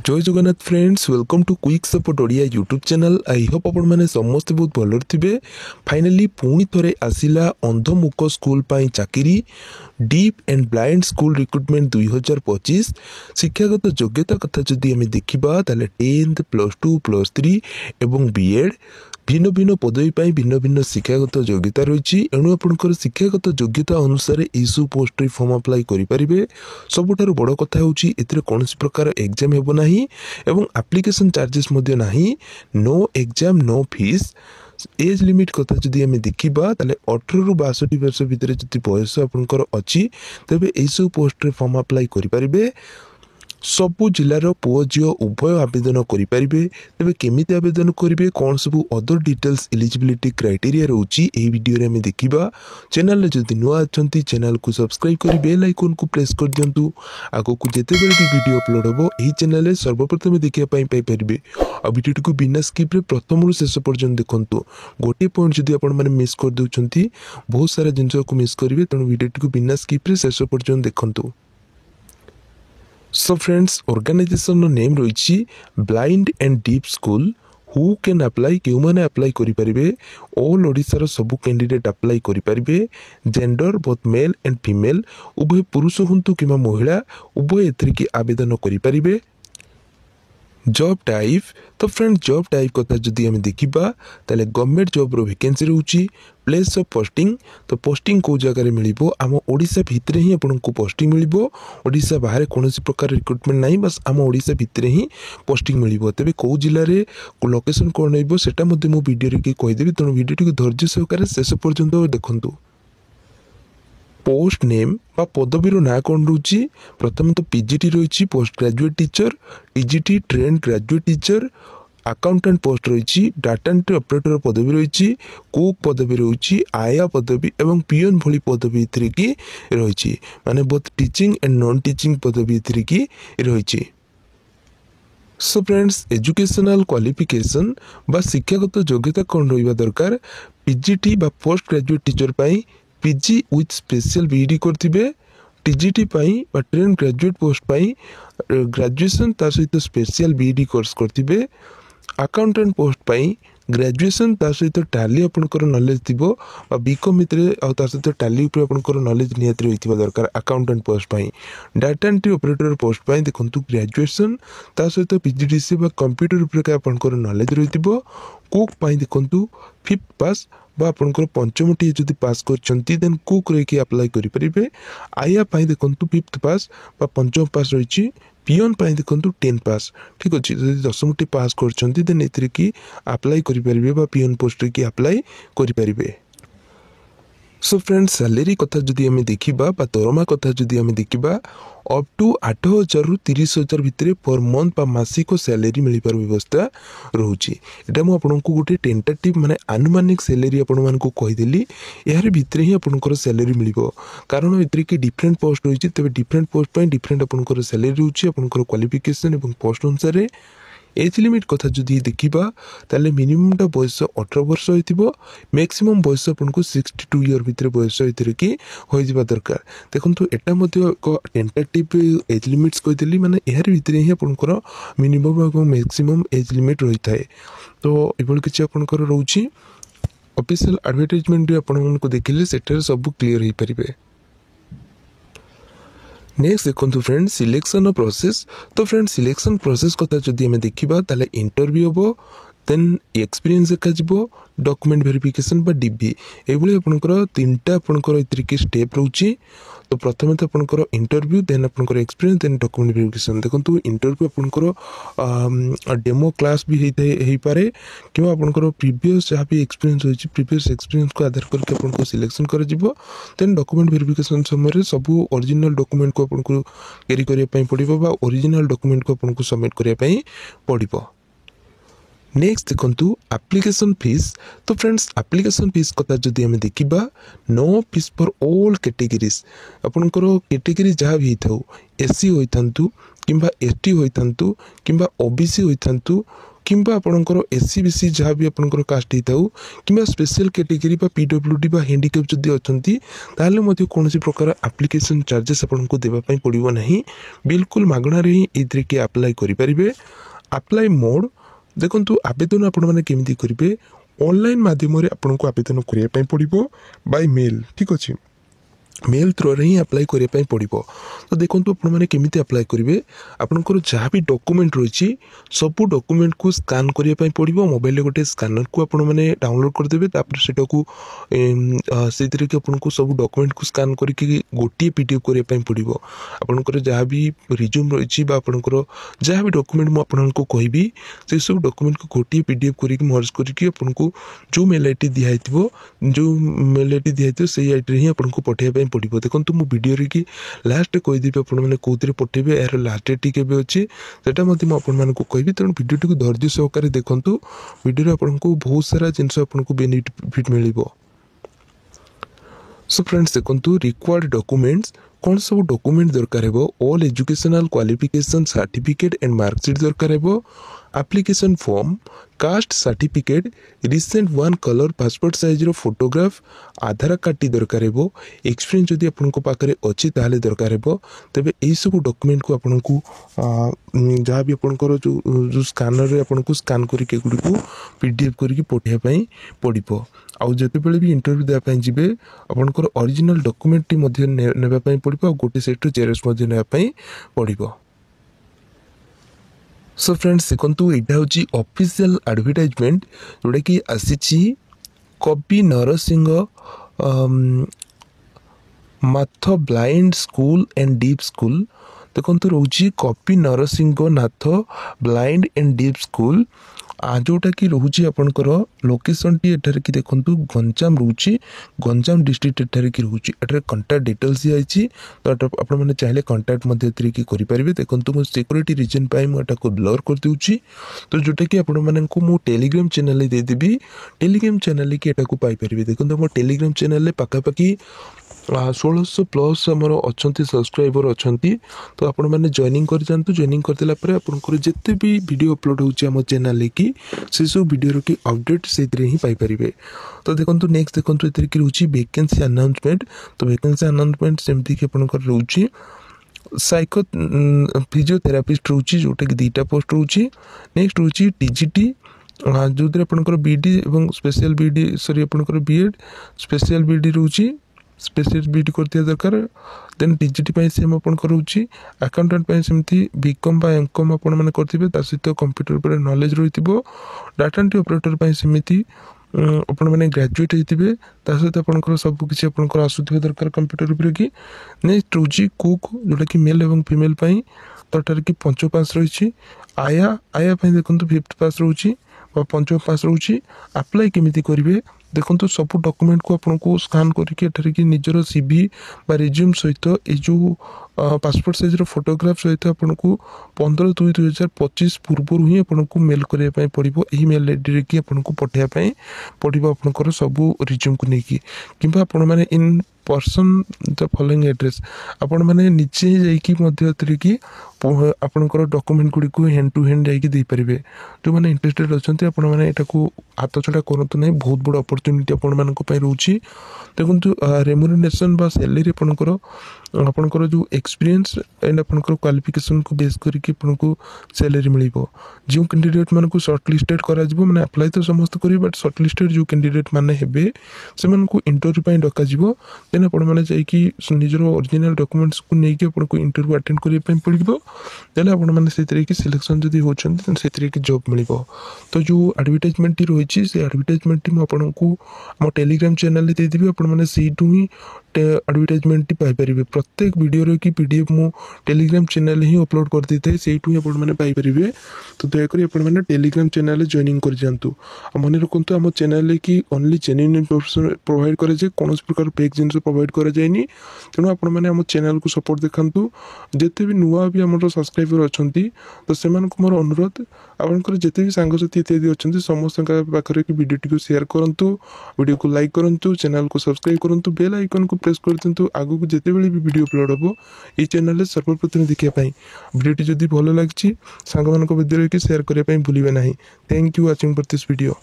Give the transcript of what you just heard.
जय Jagannath friends, welcome to quick support Odia YouTube channel. I hope आपण मैंने समस्ते बहुत भल थे। फाइनाली पुणी थे आसला अंधमुख स्कूल पाई चाकरी deep and blind school recruitment 2025। शिक्षागत योग्यता कथा जदि आम देखा 10th +2 +3 एवं बीएड भिन्न भिन्न पदवी पर भिन्न भिन्न शिक्षागत योग्यता रही। एणु आपंकर शिक्षागत योग्यता अनुसार यू पोस्ट फॉर्म अप्लाई करेंगे। सबुठार बड़ कथा हूँ कौन प्रकार एग्जाम हेब ना एवं application charges no exam no fees. Age limit कथा जदि आम देखा 18 ରୁ 62 वर्ष भितर जदि बयस आपंकर अच्छी तेरे यू पोस्ट फॉर्म अप्लाई करेंगे। सबु जिलार पुओ झील उभय आवेदन करेंगे। तेज केमी आवेदन करेंगे, कौन सब अदर डिटेल्स एलिजिबिलिटी क्राइटेरिया रोची यही वीडियो में देखा। चैनल जदि नुआ अच्छा चैनल को सब्सक्राइब कर बेल आइकन को प्रेस कर दिंतु। आगो को जिते भी वीडियो अपलोड हम यही चैनल सर्वप्रथम देखापी पाइपर। आ वीडियो को बिना स्किप्रे प्रथम रू शेष पर्यटन देखु। गोटे पॉइंट जदि आपने मिस कर दे बहुत सारा जिन को मिस करेंगे, तेणु वीडियो को बिना स्किप्रे शेष पर्यटन देखु। सो फ्रेंड्स, ऑर्गेनाइजेशन नेम रही blind and deaf school. Who can apply क्यों मैंने अप्लाई करेंगे? ऑल ओडिशार सबू कैंडिडेट अप्लाई करेंगे। Gender both male and female उभय पुरुष हूँ कि महिला उभय एथरिक आवेदन करेंगे। जॉब टाइप तो फ्रेंड जॉब टाइप कथा जदि आम देखा गवर्नमेंट जॉब रो वैकेंसी रोची। प्लेस ऑफ पोस्टिंग तो पोस्टिंग को जगह मिलिबो आम ओडिशा भितर ही आपको पोस्टिंग मिलिबो। ओडिशा बाहर कौन प्रकार रिक्रुटमेंट नहीं, बस आम ओडिशा भितर ही पोस्टिंग मिलिबो। तेबे कौ जिले में लोकेशन कौन रहिबो सेटा मध्य मो वीडियो रे कहीदेवी, तेणु वीडियो धैर्य सहकार शेष पर्यंत देखंतु। पोस्ट नेम बा पदवीर ना कौन रोची? प्रथम तो पीजीटी रही post graduate teacher, TGT trained graduate teacher, accountant post रही, डाटा एंट्री ऑपरेटर पदवी रही, कुक पदवी रही, आया पदवी एवं पियन भली पदवी की रही। माने both teaching and non teaching पदवी की रही। सो फ्रेंड्स, एजुकेशनल क्वालिफिकेशन बा शिक्षागत योग्यता कौन रहा दरकार? पीजीटी बा पोस्ट ग्रेजुएट टीचर पाई पीजी विथ स्पेशल बीईडी करथिबे। टीजीटी पाई बा ट्रेन ग्रेजुएट पोस्ट पाई ग्रेजुएशन तार सहित स्पेशल बीईडी कोर्स करथिबे। अकाउंटेंट पोस्ट पाई ग्रेजुएशन तार सहित टैली आपनकर नॉलेज थिबो बा बीकॉम भितरे आ तार सहित टैली ऊपर आपनकर नॉलेज नियत रहिथिबा दरकार अकाउंटेंट पोस्ट पाई। डाटा एंट्री ऑपरेटर पोस्ट पाई देखंतु ग्रेजुएशन तार सहित पीजीडीसी बा कंप्यूटर ऊपर आपनकर नॉलेज रहिथिबो। कुक पाई देखंतु 5th पास बा आपनकर पंचम टी जदि पास करछंती देन कुक रही अप्लाई करि परिबे। आया पाई देखंतु 5th पास बा पंचम पास रही। पियन पाई देखंतु 10 पास। ठीक अच्छे, जदि 10th टी पास करछंती देन एथरे की अप्लाई करि परिबे बा पियन पोस्ट रे की अप्लाई करि परिबे। सो फ्रेंड्स, सैलरी कथा जदि आम देखा बा दरमा कथा जदि आम देखा अप टू 8,000 ରୁ 30,000 भितर पर मंथ बा मासिक सैलरी मिलबार व्यवस्था रोची। एटा मु आपनको गोटे टेंटेटिव माने आनुमानिक सैलरी आपण मानकु कहिदेली। यार भितर ही आपनकर सैलरी मिलिबो, कारण इतरे की डिफरेंट पोस्ट रही। तबे डिफरेंट पोस्ट पे डिफरेंट आपनकर सैलरी रोची आपनकर क्वालिफिकेशन एवं पोस्ट अनुसार। एज लिमिट कथा जदि देखा ताले मिनिमम टा बयस 18 वर्ष होइतिबो, मैक्सिमम बयस आपनको 62 ईयर भितर बयस एथरे की होई जिबा दरकार। देखंतु एटा मध्ये एक टेंटेटिव एज लिमिट्स कहिदेली, माने एहर भितर ही आपनकर मिनिमम एवं मैक्सिमम एज लिमिट रही थाए। तो एबल किछि आपनकर रहउची ऑफिशियल एडवर्टाइजमेंट रे आपण मानको देखिले सेटर सब क्लियर होई परिबे। नेक्स्ट देखो फ्रेंड सिलेक्शन प्रोसेस। तो फ्रेंड सिलेक्शन प्रोसेस कथा जदि आम देखा ताले इंटरव्यू हम, देन एक्सपीरियंस देखा, डॉक्यूमेंट वेरिफिकेशन बा डीबी एभली आपनकर 3टा आपनकर एतरिक स्टेप रोची। तो प्रथम तो आपनकर इंटरव्यू, देन आपनकर एक्सपीरियंस, देन डॉक्यूमेंट वेरिफिकेशन। देखंतु इंटरव्यू आपनकर डेमो क्लास भी हेई पारे कि आपनकर प्रीवियस जहाँ भी एक्सपीरियंस होइछि प्रीवियस एक्सपीरियंस को आधार करके आपनको सिलेक्शन कर जिवो। देन डॉक्यूमेंट वेरिफिकेशन समय सबू ओरिजिनल डॉक्यूमेंट को आपनको कैरी करिया पई पड़िबो बा ओरिजिनल डॉक्यूमेंट को आपनको सबमिट करिया पई पड़िबो। नेक्स्ट देखंतु एप्लिकेशन फीस। तो फ्रेंड्स एप्लिकेशन फीस कथा जदि हमें देखिबा no fees for all categories. आपनकर कैटेगरी जहाँ भी होइथाउ एससी होइथांतु किंबा एसटी होइथांतु किंबा ओबीसी होइथांतु किंबा आपनकर एससी बीसी जहाँ भी आपनकर कास्ट होइथाउ किंबा स्पेशल कैटेगरी बा पीडब्ल्यूडी बा हैंडिकैप जदि अछंती ताले मध्ये कोनोसी प्रकार एप्लिकेशन चार्जेस आपनको देबा पई पड़िबो नाही। बिल्कुल मागणा रे ही एथरे के अप्लाई करि परिबे। अप्लाई मोड देखंतु आवेदन आपण माने केमिति करिवे ऑनलाइन माध्यम रे आपनको आवेदन करिया पई पड़िबो बाय मेल। ठीक अछि मेल थ्रू रे ही अप्लाई करिया पई पड़िबो। तो देखंतु आपण माने केमिति अप्लाई करिवे आपनकर जहाँ भी डॉक्यूमेंट रहिछि सब डॉक्यूमेंट को स्कैन करिया पई पड़िबो। मोबाइल रे गोटे स्कैनर को आपण माने डाउनलोड कर देबे तापर सेटा को सेतिरे के आपनको सब डॉक्यूमेंट को स्कैन करके गोटी पीडीएफ करिया पई पड़िबो। आपनकर जहाँ भी रिज्यूम रहिछि बा आपनकर जहाँ भी डॉक्यूमेंट मु आपनको कहबी से सब डॉक्यूमेंट को गोटी पीडीएफ करके मर्ज करके आपनको जो मेल आईडी दिया हितबो जो मेल आईडी दिया हितबो सेही आईडी रे ही आपनको पठेया पई पड़िबो। देखंतु मु वीडियो रे कि लास्ट कहि देबे आपण माने कोथिरे पठेबे यार लास्ट डेट केबे अछि सेटा मध्ये मु आपण मानको कहबी। तेणु वीडियो टी को धैर्य सहकारे देखंतु वीडियो रे आपनको बहुत सारा जिंस आपनको बेनिफिट मिलिबो। सो फ्रेंड्स देखंतु रिक्वायर्ड डॉक्यूमेंट्स कौन सब डॉक्यूमेंट दरकार हेबो all educational qualification certificate and marksheet दरकार हेबो। Application form caste certificate recent one colour passport size रो फोटोग्राफ आधार कार्ड टी दरकार हेबो। एक्सपीरियंस जदि आपनको पाखरे अछि ताले दरकार हेबो। तबे एई सब डॉक्यूमेंट को आपनको जहाँ भी आपनकर जो स्कैनर रे आपनको स्कैन करके गुडी को पीडीएफ करके पठिया पई पड़िबो। आउ जते बेले भी इंटरव्यू देबा पई जिबे आपनकर ओरिजिनल डॉक्यूमेंट टी मध्ये नेबा पई पड़िबो। गोटे सेट जेरक्स मध्ये नेबा पई पड़िबो। सो फ्रेंड्स देखंतु एटा होची ऑफिशियल एडवर्टाइजमेंट जोटा कि आसीची Kavi Narsingh Nath blind school and deaf school. देखंतु रोची Kavi Narsingh Nath blind and deaf school जोटा कि रोची आपनकर लोकेशन टी एठार कि देखंतु गंजाम रोची गंजाम डिस्ट्रिक्ट एठार कि रोची एठार कांटेक्ट डिटेल्स दिया आइछि। तो आपण माने चाहिले कांटेक्ट मध्ये एतरी कि करि परिबे। देखंतु मो सिक्योरिटी रीजन पाई मो एटा को ब्लर कर देउछि। तो जोटा कि आपण माने को मो टेलीग्राम चैनल दे देबी टेलीग्राम चैनल कि एटा को पाई परिबे। देखंतु मो टेलीग्राम चैनल पाका पाकी 1600 प्लस आमर अच्छा सब्सक्राइबर अच्छा। तो आपण मैंने जॉइनिंग कर जातु जॉइनिंग करदेला आपंकर जिते भी वीडियो अपलोड होम चैनल की से सब वीडियो की अपडेट से ही पाइपर। तो देखो नेक्स्ट देखो ये रोचे वैकेंसी अनाउंसमेंट। तो वैकेंसी अनाउंसमेंट सेमती कि आपंकर रोचे साइको फिजियोथेरापिस्ट रोचे जोटा कि 2टा पोस्ट रोचे। नेक्स्ट रोचे टीजीटी जो आपंकर बीडी और स्पेशल बीडी सॉरी आपंकर बीएड स्पेशल बीडी रोचे स्पेशल बीडी कर दिया दरकार। देन टीजीटी सेम अपन करूची अकाउंटेंट सेमती बीकॉम बा एमकॉम आपण माने करथिबे ता सहित कंप्यूटर पर नॉलेज रहितबो। डाटा एंट्री ऑपरेटर सेमती आपण माने ग्रेजुएट होइतिबे ता सहित आपनकर सब किछि आपनकर आसुथिबे दरकार कंप्यूटर पर की। नेक्स्ट रोची कुक जोटा कि मेल एवं फीमेल पई तटार की 5 पास रहिछि। आया आया पई देखंतु 5th पास रहउछि और 5 पास रहउछि। अप्लाई केमिति करिवे देखो सब डॉक्यूमेंट को आपको स्कैन करके निजर सीवी बा रिज्यूम सहित ये जो पासपोर्ट साइज फोटोग्राफ सहित आपको 15/2/2025 पूर्व ही आपको मेल करने पड़ो। यही मेल आईडी की आपको पठाइबा पड़ो आपंकर सब रिज्यूम को लेकिन कि आपण मैंने in person the following address आपण मैंने निजे जाकि आपंकर डॉक्यूमेंट गुड़ी को हैंड टू हैंड जापारे। जो मैंने इंटरेस्टेड अच्छा आपण मैंने हाथ छड़ा करूँ ना बहुत बड़ अपॉर्चुनिटी आपण रोचे। देखो रेम्यूनरेशन बा सैलरी आपंकर जो एक्सपीरियंस एंड आपंकर क्वालिफिकेशन को बेस करके आपको सैलरी मिल। जो कैंडिडेट मान को सर्टलिस्टेड करा मैंने अप्लाई तो समस्त करेंगे बट सर्टलिस्टेड जो कैंडिडेट मैंने हेबे से इंटरव्यू डका देन आपण मैंने जाकि निजर ओरिजिनल डॉक्यूमेंट्स को लेकिन आपको इंटरव्यू अटेंड करने पड़ो। देन आपण मैंने से सिलेक्शन जब होती से जॉब मिल। तो जो एडवर्टाइजमेंट रही से एडवर्टाइजमेंट आपको आम टेलीग्राम चैनल देदेवी आपण मैंने सीटू ही आडभटाइजमेंट पाइपर प्रत्येक वीडियो कि पीडीएफ मु टेलीग्राम चैनल ही अपलोड कर देते हैं से पाइपर। तो दयाकोरी आपने टेलीग्राम चैनल जॉइनिंग कर जातु। मन रखु आम चैनल की ओनली जेन्युइन इनफॉरमेशन प्रोवाइड करे कौन प्रकार फेक जिन प्रोवाइड कर जाए। तेणु आपने चैनल को सपोर्ट देखु। जिते भी नुआ भी आम सब्सक्राइबर अच्छा तो से मोर अनुरोध आपंकर जिते भी सांगसाथी इत्यादि अच्छा समस्त पाखे कि वीडियो शेयर करूँ, वीडियो को लाइक करूँ, चैनल को सब्सक्राइब करूँ, बेल आइकन को प्रेस कर दिंतु। आगु को जिते भी वीडियो अपलोड हम ये चैनल सर्वप्रथम देखापी। वीडियो जदि भल लगी सांग मान शेयर करने भूलें ना। Thank you watching for this video.